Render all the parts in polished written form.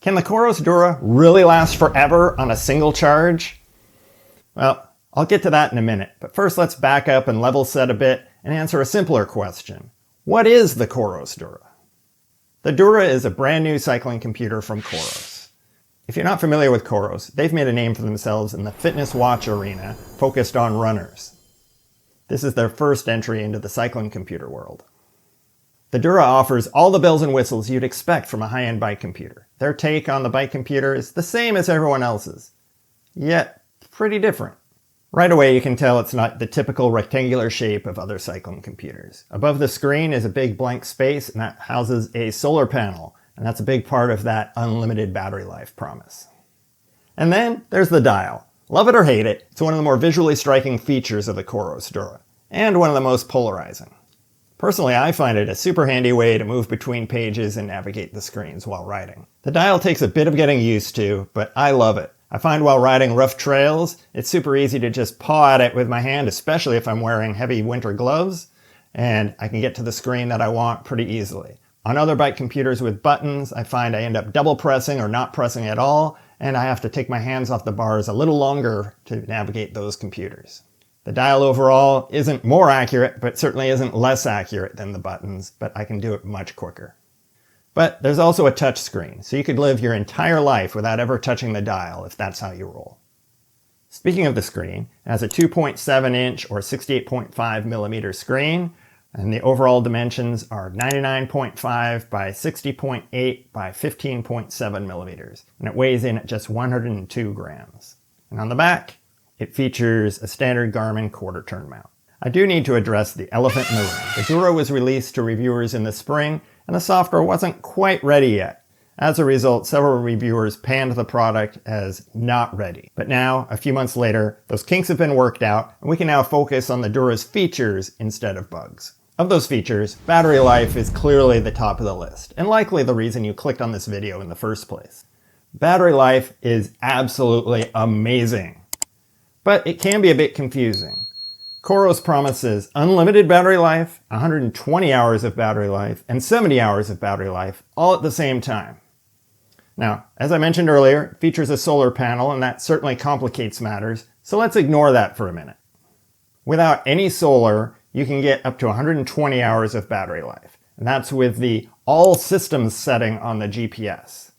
Can the Coros Dura really last forever on a single charge? Well, I'll get to that in a minute, but first let's back up and level set a bit and answer a simpler question. What is the Coros Dura? The Dura is a brand new cycling computer from Coros. If you're not familiar with Coros, they've made a name for themselves in the fitness watch arena focused on runners. This is their first entry into the cycling computer world. The Dura offers all the bells and whistles you'd expect from a high-end bike computer. Their take on the bike computer is the same as everyone else's, yet pretty different. Right away you can tell it's not the typical rectangular shape of other cycling computers. Above the screen is a big blank space, and that houses a solar panel, and that's a big part of that unlimited battery life promise. And then there's the dial. Love it or hate it, it's one of the more visually striking features of the Coros Dura, and one of the most polarizing. Personally, I find it a super handy way to move between pages and navigate the screens while riding. The dial takes a bit of getting used to, but I love it. I find while riding rough trails, it's super easy to just paw at it with my hand, especially if I'm wearing heavy winter gloves, and I can get to the screen that I want pretty easily. On other bike computers with buttons, I find I end up double pressing or not pressing at all, and I have to take my hands off the bars a little longer to navigate those computers. The dial overall isn't more accurate, but certainly isn't less accurate than the buttons, but I can do it much quicker. But there's also a touch screen, so you could live your entire life without ever touching the dial if that's how you roll. Speaking of the screen, it has a 2.7 inch or 68.5 millimeter screen, and the overall dimensions are 99.5 by 60.8 by 15.7 millimeters, and it weighs in at just 102 grams. And on the back, it features a standard Garmin quarter turn mount. I do need to address the elephant in the room. The Dura was released to reviewers in the spring, and the software wasn't quite ready yet. As a result, several reviewers panned the product as not ready. But now, a few months later, those kinks have been worked out, and we can now focus on the Dura's features instead of bugs. Of those features, battery life is clearly the top of the list, and likely the reason you clicked on this video in the first place. Battery life is absolutely amazing, but it can be a bit confusing. Coros promises unlimited battery life, 120 hours of battery life, and 70 hours of battery life, all at the same time. Now, as I mentioned earlier, it features a solar panel, and that certainly complicates matters, so let's ignore that for a minute. Without any solar, you can get up to 120 hours of battery life, and that's with the all systems setting on the GPS.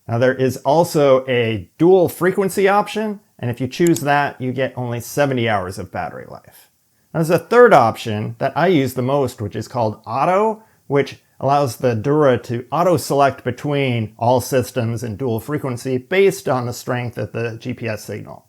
Now, there is also a dual frequency option, and if you choose that, you get only 70 hours of battery life. Now, there's a third option that I use the most, which is called Auto, which allows the Dura to auto-select between all systems and dual frequency based on the strength of the GPS signal.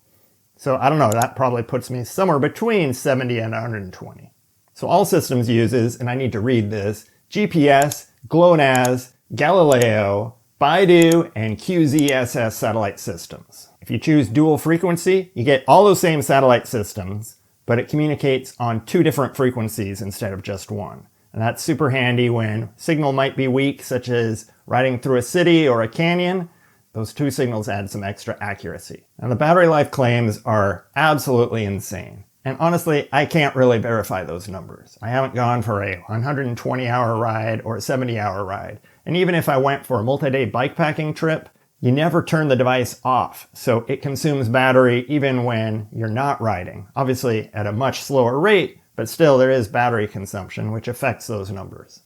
So I don't know, that probably puts me somewhere between 70 and 120. So all systems uses, and I need to read this, GPS, GLONASS, Galileo, Baidu, and QZSS satellite systems. If you choose dual frequency, you get all those same satellite systems, but it communicates on two different frequencies instead of just one. And that's super handy when signal might be weak, such as riding through a city or a canyon. Those two signals add some extra accuracy. Now, the battery life claims are absolutely insane. And honestly, I can't really verify those numbers. I haven't gone for a 120-hour ride or a 70-hour ride. And even if I went for a multi-day bikepacking trip, you never turn the device off, so it consumes battery even when you're not riding. Obviously at a much slower rate, but still there is battery consumption, which affects those numbers.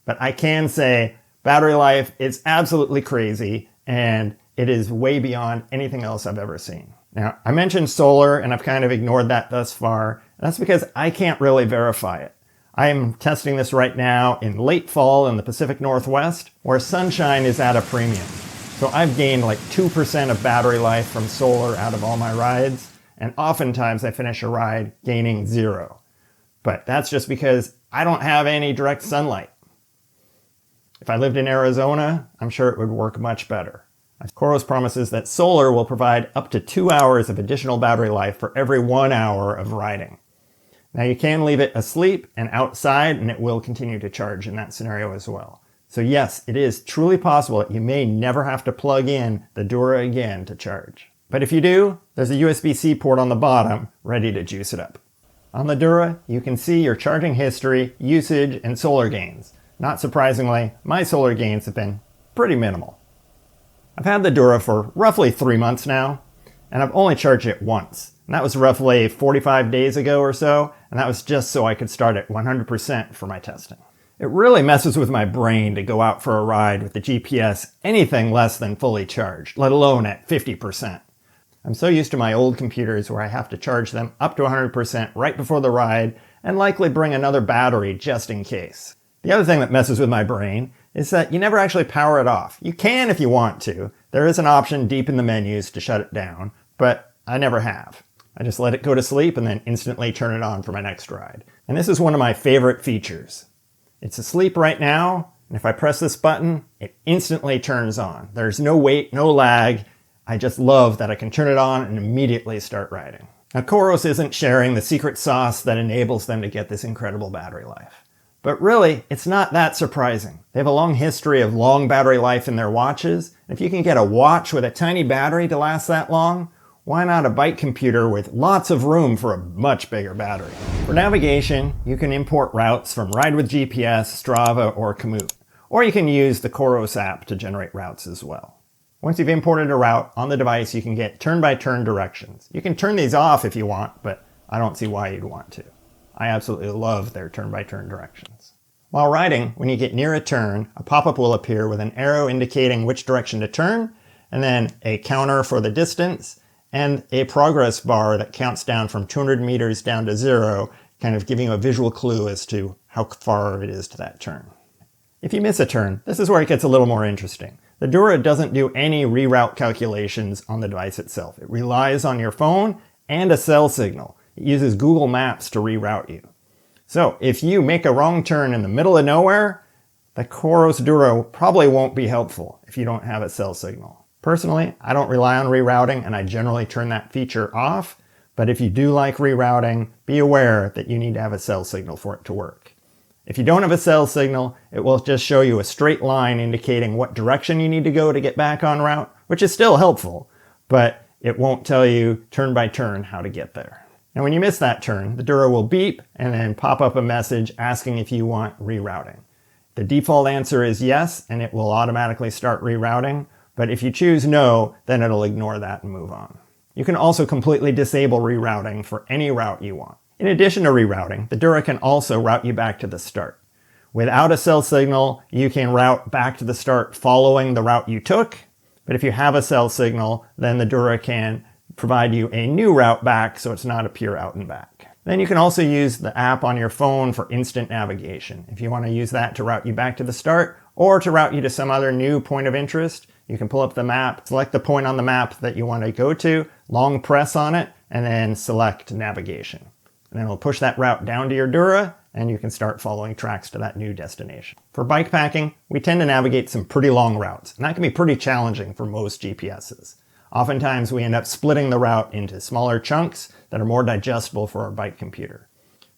But I can say battery life is absolutely crazy, and it is way beyond anything else I've ever seen. Now, I mentioned solar, and I've kind of ignored that thus far, and that's because I can't really verify it. I am testing this right now in late fall in the Pacific Northwest, where sunshine is at a premium. So I've gained like 2% of battery life from solar out of all my rides, and oftentimes I finish a ride gaining 0. But that's just because I don't have any direct sunlight. If I lived in Arizona, I'm sure it would work much better. Coros promises that solar will provide up to 2 hours of additional battery life for every 1 hour of riding. Now you can leave it asleep and outside, and it will continue to charge in that scenario as well. So yes, it is truly possible that you may never have to plug in the Dura again to charge. But if you do, there's a USB-C port on the bottom ready to juice it up. On the Dura, you can see your charging history, usage, and solar gains. Not surprisingly, my solar gains have been pretty minimal. I've had the Dura for roughly 3 months now, and I've only charged it once. And that was roughly 45 days ago or so, and that was just so I could start at 100% for my testing. It really messes with my brain to go out for a ride with the GPS anything less than fully charged, let alone at 50%. I'm so used to my old computers where I have to charge them up to 100% right before the ride and likely bring another battery just in case. The other thing that messes with my brain is that you never actually power it off. You can if you want to. There is an option deep in the menus to shut it down, but I never have. I just let it go to sleep and then instantly turn it on for my next ride. And this is one of my favorite features. It's asleep right now, and if I press this button, it instantly turns on. There's no wait, no lag. I just love that I can turn it on and immediately start riding. Now, Coros isn't sharing the secret sauce that enables them to get this incredible battery life. But really, it's not that surprising. They have a long history of long battery life in their watches. If you can get a watch with a tiny battery to last that long, why not a bike computer with lots of room for a much bigger battery? For navigation, you can import routes from Ride with GPS, Strava, or Komoot. Or you can use the Coros app to generate routes as well. Once you've imported a route on the device, you can get turn-by-turn directions. You can turn these off if you want, but I don't see why you'd want to. I absolutely love their turn-by-turn directions. While riding, when you get near a turn, a pop-up will appear with an arrow indicating which direction to turn, and then a counter for the distance, and a progress bar that counts down from 200 meters down to 0, kind of giving you a visual clue as to how far it is to that turn. If you miss a turn, this is where it gets a little more interesting. The Dura doesn't do any reroute calculations on the device itself. It relies on your phone and a cell signal. It uses Google Maps to reroute you. So if you make a wrong turn in the middle of nowhere, the Coros Dura probably won't be helpful if you don't have a cell signal. Personally, I don't rely on rerouting and I generally turn that feature off, but if you do like rerouting, be aware that you need to have a cell signal for it to work. If you don't have a cell signal, it will just show you a straight line indicating what direction you need to go to get back on route, which is still helpful, but it won't tell you turn by turn how to get there. And when you miss that turn, the Dura will beep and then pop up a message asking if you want rerouting. The default answer is yes, and it will automatically start rerouting, but if you choose no, then it'll ignore that and move on. You can also completely disable rerouting for any route you want. In addition to rerouting, the Dura can also route you back to the start. Without a cell signal, you can route back to the start following the route you took, but if you have a cell signal, then the Dura can provide you a new route back so it's not a pure out and back. Then you can also use the app on your phone for instant navigation. If you want to use that to route you back to the start or to route you to some other new point of interest, you can pull up the map, select the point on the map that you want to go to, long press on it, and then select navigation. And then it'll push that route down to your Dura, and you can start following tracks to that new destination. For bikepacking, we tend to navigate some pretty long routes, and that can be pretty challenging for most GPSs. Oftentimes, we end up splitting the route into smaller chunks that are more digestible for our bike computer.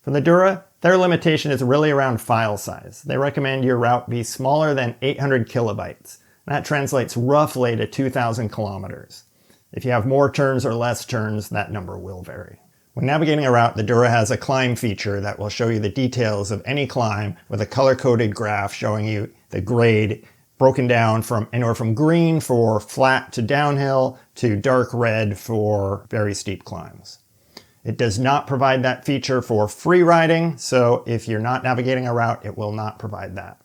For the Dura, their limitation is really around file size. They recommend your route be smaller than 800 kilobytes. That translates roughly to 2,000 kilometers. If you have more turns or less turns, that number will vary. When navigating a route, the Dura has a climb feature that will show you the details of any climb with a color-coded graph showing you the grade broken down from anywhere from green for flat to downhill to dark red for very steep climbs. It does not provide that feature for free riding, so if you're not navigating a route, it will not provide that.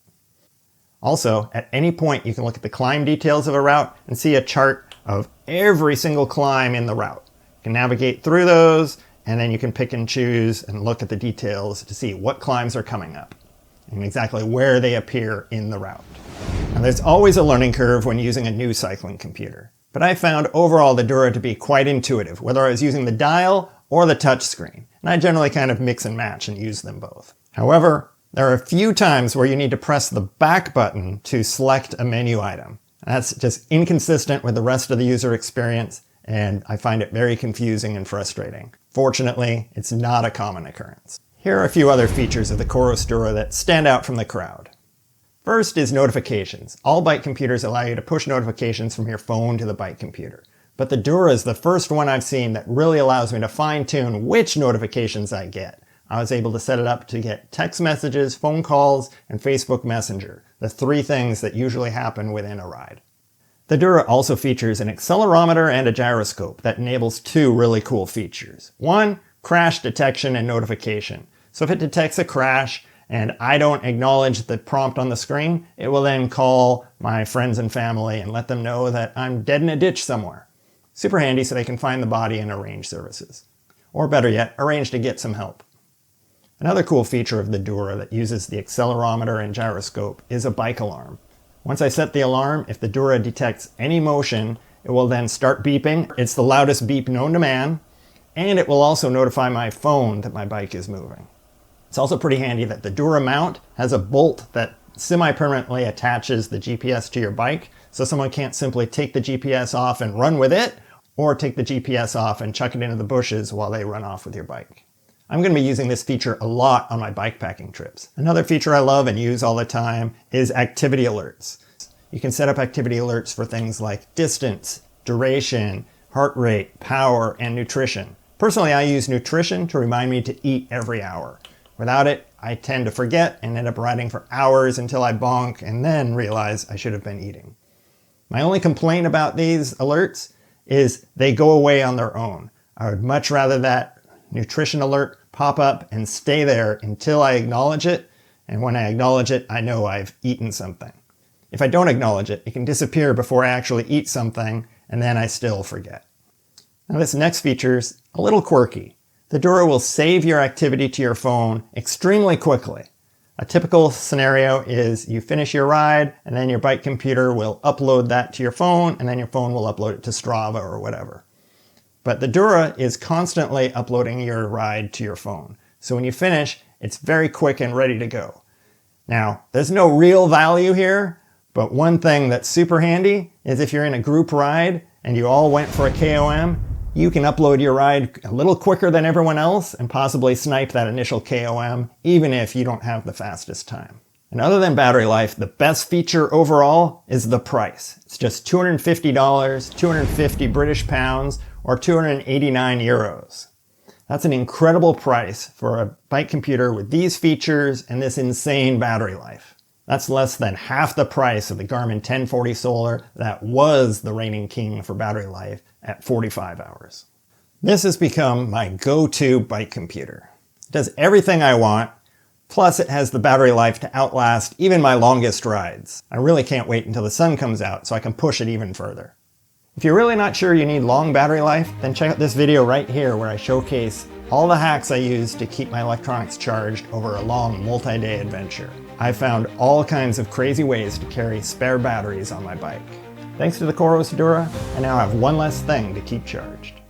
Also, at any point, you can look at the climb details of a route and see a chart of every single climb in the route. You can navigate through those, and then you can pick and choose and look at the details to see what climbs are coming up and exactly where they appear in the route. Now, there's always a learning curve when using a new cycling computer, but I found overall the Dura to be quite intuitive, whether I was using the dial or the touch screen, and I generally kind of mix and match and use them both. However, there are a few times where you need to press the back button to select a menu item. That's just inconsistent with the rest of the user experience, and I find it very confusing and frustrating. Fortunately, it's not a common occurrence. Here are a few other features of the Coros Dura that stand out from the crowd. First is notifications. All bike computers allow you to push notifications from your phone to the bike computer. But the Dura is the first one I've seen that really allows me to fine-tune which notifications I get. I was able to set it up to get text messages, phone calls, and Facebook Messenger, the three things that usually happen within a ride. The Dura also features an accelerometer and a gyroscope that enables two really cool features. One, crash detection and notification. So if it detects a crash and I don't acknowledge the prompt on the screen, it will then call my friends and family and let them know that I'm dead in a ditch somewhere. Super handy so they can find the body and arrange services. Or better yet, arrange to get some help. Another cool feature of the Dura that uses the accelerometer and gyroscope is a bike alarm. Once I set the alarm, if the Dura detects any motion, it will then start beeping. It's the loudest beep known to man, and it will also notify my phone that my bike is moving. It's also pretty handy that the Dura mount has a bolt that semi-permanently attaches the GPS to your bike, so someone can't simply take the GPS off and run with it, or take the GPS off and chuck it into the bushes while they run off with your bike. I'm going to be using this feature a lot on my bikepacking trips. Another feature I love and use all the time is activity alerts. You can set up activity alerts for things like distance, duration, heart rate, power, and nutrition. Personally, I use nutrition to remind me to eat every hour. Without it, I tend to forget and end up riding for hours until I bonk and then realize I should have been eating. My only complaint about these alerts is they go away on their own. I would much rather that nutrition alert pop up and stay there until I acknowledge it, and when I acknowledge it, I know I've eaten something. If I don't acknowledge it, it can disappear before I actually eat something, and then I still forget. Now this next feature's a little quirky. The Dura will save your activity to your phone extremely quickly. A typical scenario is you finish your ride, and then your bike computer will upload that to your phone, and then your phone will upload it to Strava or whatever. But the Dura is constantly uploading your ride to your phone. So when you finish, it's very quick and ready to go. Now, there's no real value here, but one thing that's super handy is if you're in a group ride and you all went for a KOM, you can upload your ride a little quicker than everyone else and possibly snipe that initial KOM, even if you don't have the fastest time. And other than battery life, the best feature overall is the price. It's just $250, 250 British pounds, or 289 euros. That's an incredible price for a bike computer with these features and this insane battery life. That's less than half the price of the Garmin 1040 Solar that was the reigning king for battery life at 45 hours. This has become my go-to bike computer. It does everything I want, plus it has the battery life to outlast even my longest rides. I really can't wait until the sun comes out so I can push it even further. If you're really not sure you need long battery life, then check out this video right here where I showcase all the hacks I use to keep my electronics charged over a long multi-day adventure. I've found all kinds of crazy ways to carry spare batteries on my bike. Thanks to the Coros Dura, I now have one less thing to keep charged.